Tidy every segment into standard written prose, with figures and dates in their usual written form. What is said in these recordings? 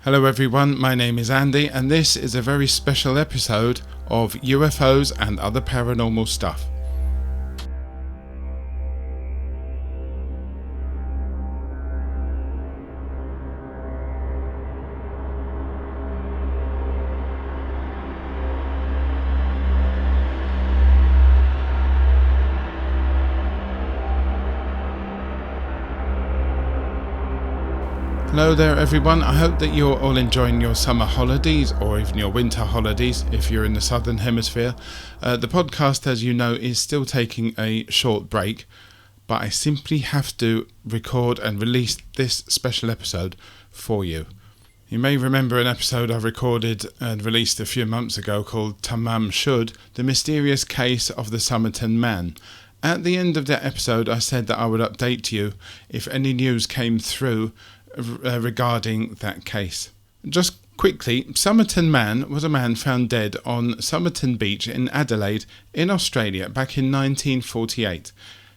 Hello everyone, my name is Andy and this is a very special episode of UFOs and other paranormal stuff. Hello there everyone, I hope that you're all enjoying your summer holidays or even your winter holidays if you're in the southern hemisphere. The podcast, as you know, is still taking a short break, but I simply have to record and release this special episode for you. You may remember an episode I recorded and released a few months ago called Tamam Shud, the mysterious case of the Somerton Man. At the end of that episode I said that I would update you if any news came through regarding that case. Just quickly, Somerton Man was a man found dead on Somerton Beach in Adelaide in Australia back in 1948.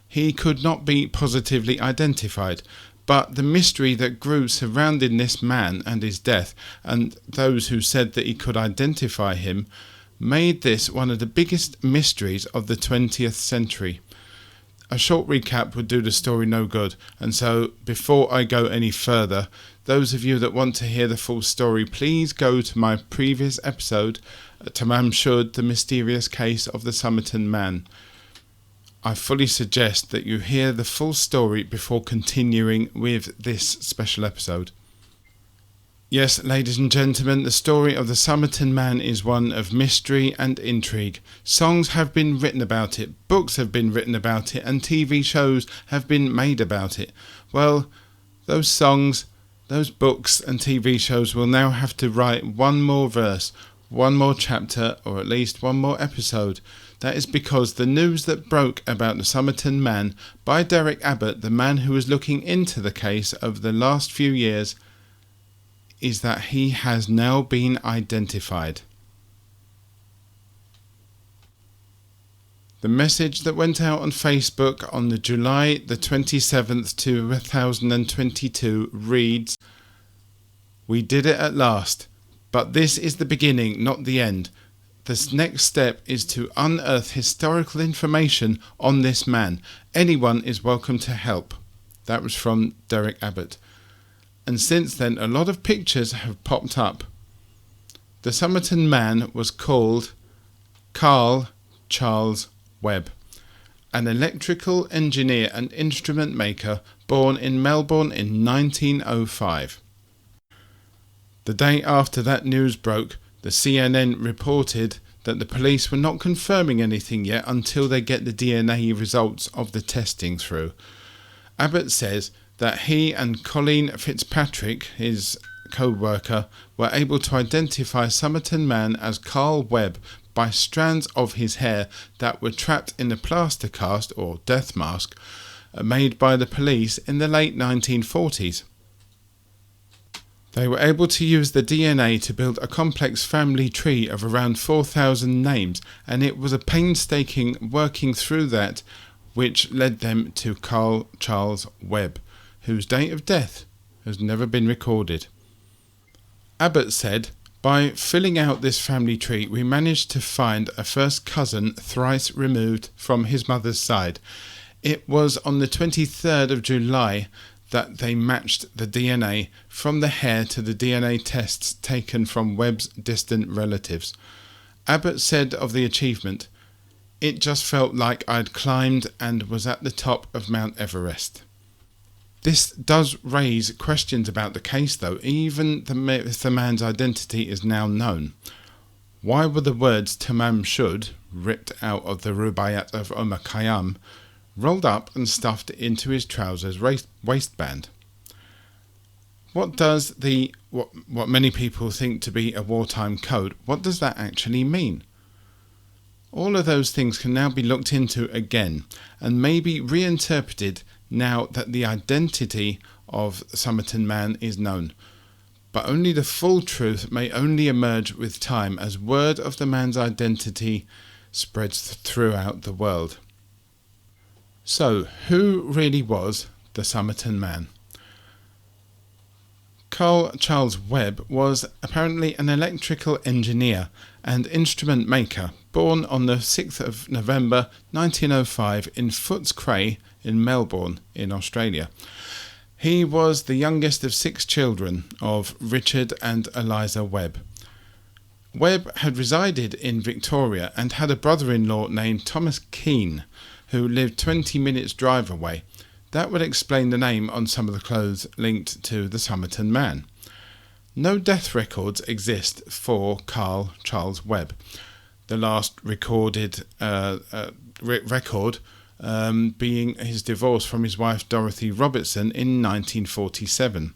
He could not be positively identified, but the mystery that grew surrounding this man and his death, and those who said that he could identify him, made this one of the biggest mysteries of the 20th century. A short recap would do the story no good, and so before I go any further, those of you that want to hear the full story, please go to my previous episode, Tamam Shud, the mysterious case of the Somerton Man. I fully suggest that you hear the full story before continuing with this special episode. Yes, ladies and gentlemen, the story of the Somerton Man is one of mystery and intrigue. Songs have been written about it, books have been written about it, and TV shows have been made about it. Well, those songs, those books and TV shows will now have to write one more verse, one more chapter, or at least one more episode. That is because the news that broke about the Somerton Man by Derek Abbott, the man who was looking into the case over the last few years, is that he has now been identified. The message that went out on Facebook on the July the 27th, 2022 reads, "We did it at last, but this is the beginning, not the end. The next step is to unearth historical information on this man. Anyone is welcome to help." That was from Derek Abbott. And since then a lot of pictures have popped up. The Somerton Man was called Carl Charles Webb, an electrical engineer and instrument maker born in Melbourne in 1905. The day after that news broke, the CNN reported that the police were not confirming anything yet until they get the DNA results of the testing through. Abbott says that he and Colleen Fitzpatrick, his co-worker, were able to identify Somerton Man as Carl Webb by strands of his hair that were trapped in a plaster cast or death mask made by the police in the late 1940s. They were able to use the DNA to build a complex family tree of around 4,000 names, and it was a painstaking working through that which led them to Carl Charles Webb, whose date of death has never been recorded. Abbott said, "By filling out this family tree, we managed to find a first cousin thrice removed from his mother's side. It was on the 23rd of July that they matched the DNA from the hair to the DNA tests taken from Webb's distant relatives." Abbott said of the achievement, "It just felt like I'd climbed and was at the top of Mount Everest." This does raise questions about the case though, even if the man's identity is now known. Why were the words Tamam Shud, ripped out of the Rubaiyat of Omar Khayyam, rolled up and stuffed into his trousers waistband? What does what many people think to be a wartime code, what does that actually mean? All of those things can now be looked into again and maybe reinterpreted now that the identity of Somerton Man is known. But only the full truth may only emerge with time as word of the man's identity spreads throughout the world. So, who really was the Somerton Man? Carl Charles Webb was apparently an electrical engineer and instrument maker, born on the 6th of November 1905 in Footscray in Melbourne in Australia. He was the youngest of 6 children of Richard and Eliza Webb. Webb had resided in Victoria and had a brother-in-law named Thomas Keane, who lived 20 minutes drive away. That would explain the name on some of the clothes linked to the Somerton Man. No death records exist for Carl Charles Webb. The last recorded record being his divorce from his wife Dorothy Robertson in 1947.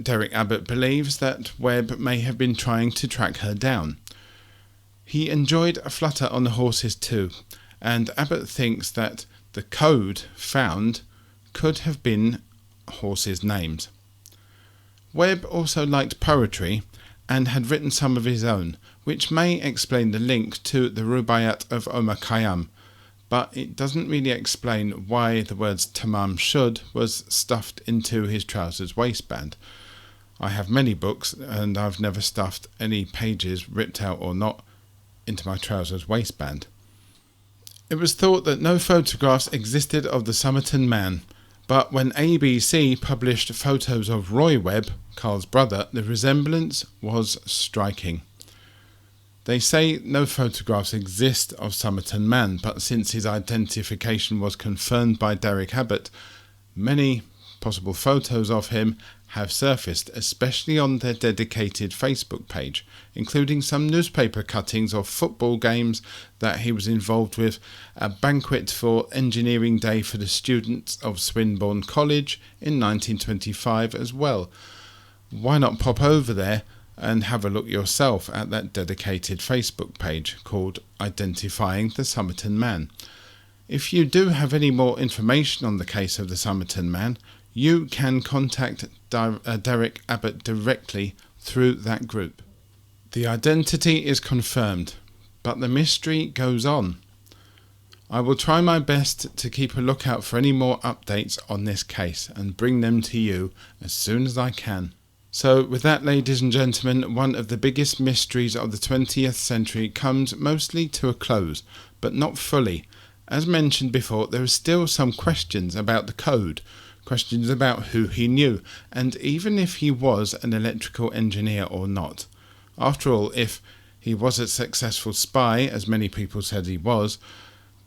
Derek Abbott believes that Webb may have been trying to track her down. He enjoyed a flutter on the horses too, and Abbott thinks that the code found could have been horses' names. Webb also liked poetry and had written some of his own, which may explain the link to the Rubaiyat of Omar Khayyam, but it doesn't really explain why the words Tamam Shud was stuffed into his trousers waistband. I have many books and I've never stuffed any pages, ripped out or not, into my trousers waistband. It was thought that no photographs existed of the Somerton Man, but when ABC published photos of Roy Webb, Carl's brother, the resemblance was striking. They say no photographs exist of Somerton Man, but since his identification was confirmed by Derek Abbott, many possible photos of him have surfaced, especially on their dedicated Facebook page, including some newspaper cuttings of football games that he was involved with, a banquet for Engineering Day for the students of Swinburne College in 1925 as well. Why not pop over there and have a look yourself at that dedicated Facebook page called Identifying the Somerton Man. If you do have any more information on the case of the Somerton Man, you can contact Derek Abbott directly through that group. The identity is confirmed, but the mystery goes on. I will try my best to keep a lookout for any more updates on this case and bring them to you as soon as I can. So with that, ladies and gentlemen, one of the biggest mysteries of the 20th century comes mostly to a close, but not fully. As mentioned before, there are still some questions about the code, questions about who he knew, and even if he was an electrical engineer or not. After all, if he was a successful spy, as many people said he was,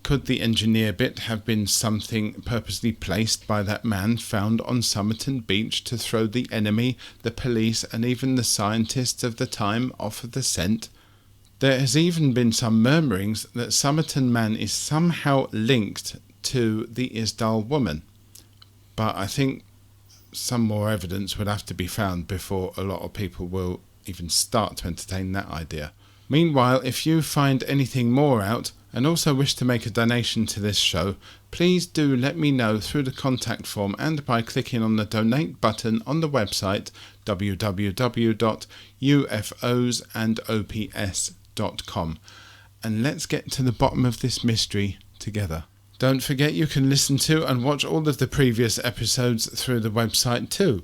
could the engineer bit have been something purposely placed by that man found on Somerton Beach to throw the enemy, the police, and even the scientists of the time off of the scent? There has even been some murmurings that Somerton Man is somehow linked to the Isdal woman. But I think some more evidence would have to be found before a lot of people will even start to entertain that idea. Meanwhile, if you find anything more out and also wish to make a donation to this show, please do let me know through the contact form and by clicking on the donate button on the website www.ufosandops.com. And let's get to the bottom of this mystery together. Don't forget you can listen to and watch all of the previous episodes through the website too.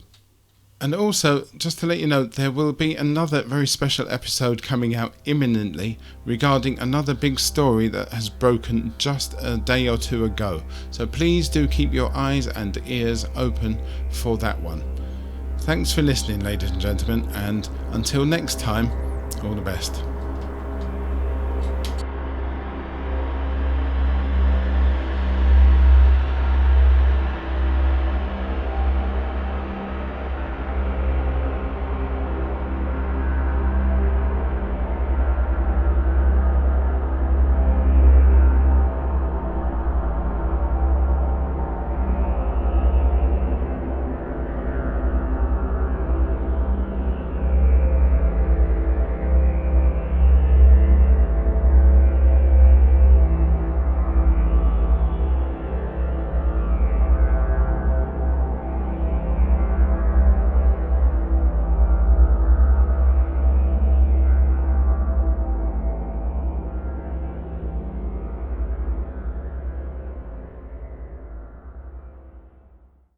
And also, just to let you know, there will be another very special episode coming out imminently regarding another big story that has broken just a day or two ago. So please do keep your eyes and ears open for that one. Thanks for listening, ladies and gentlemen, and until next time, all the best.